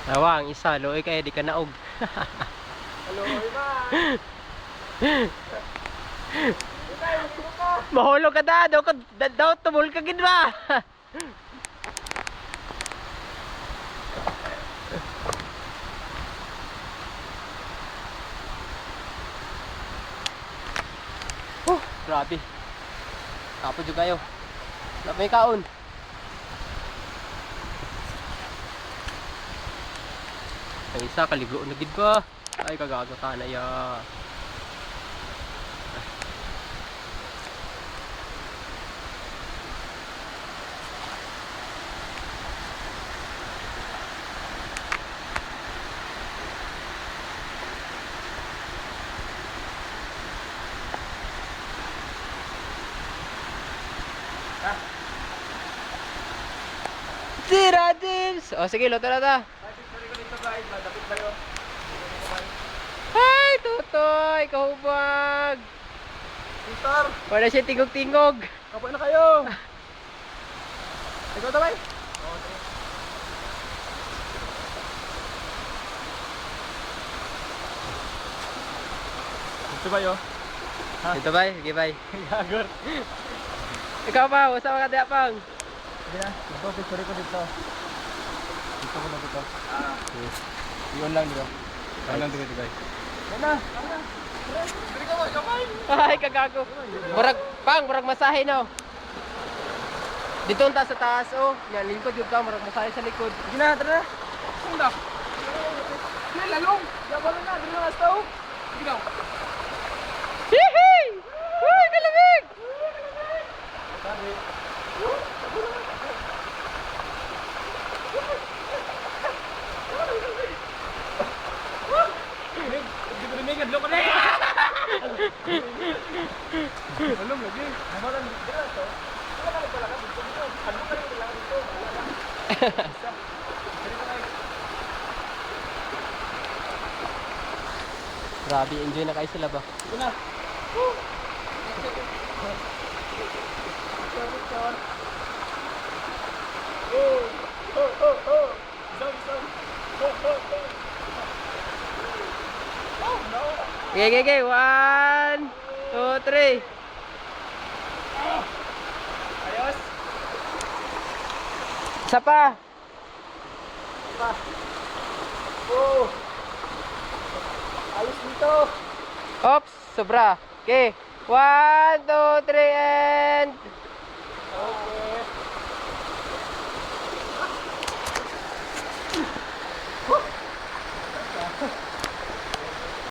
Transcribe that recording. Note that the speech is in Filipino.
Awang isa, loy kay di ka naog. Hello, iba. Mahulog ka da, daw tumul ka gid ba? Grabe. Tapo jud kayo. Napay kaon. Ang isa kalibro na gid ba? Ay kagago ta na ya. Tira Dims! O sige, luto na ta. Hi, Tutoy! Kahubag! Sister, Wala siya tingog-tingog. kapoy na kayo. Ikaw tabay. Ito ba yo? Ito ba? Sige, bye. Gagor. Ikaw pa, usap ka diya pang. Sige na, ito picture ko dito. Dito ko na dito. Iyon lang dito. Iyon lang dito guys. Yan na, tara na. Dali ka mo, kamay. Ay, kagago. Murag masahe na. Dito unta sa taas, oh. Yan, lingkod yun ka, murag masahe sa likod. Sige na, tara na. Sunda. Sige, lalong. Yabalan na, dali na nga stove. Sige na. Hihi! Uy, kalamig! Sabi. Adlo ka na. Alam lagi. Nabalan dito to. Wala ka pala ka dito. Ano ka pala dito? Grabe, enjoy na kayo sila ba? Ito na. Okay, okay, 1, 2, 3. Ayos. Isa pa. Oh. Ayos dito. Oops, sobra. Okay. 1, 2, 3, and...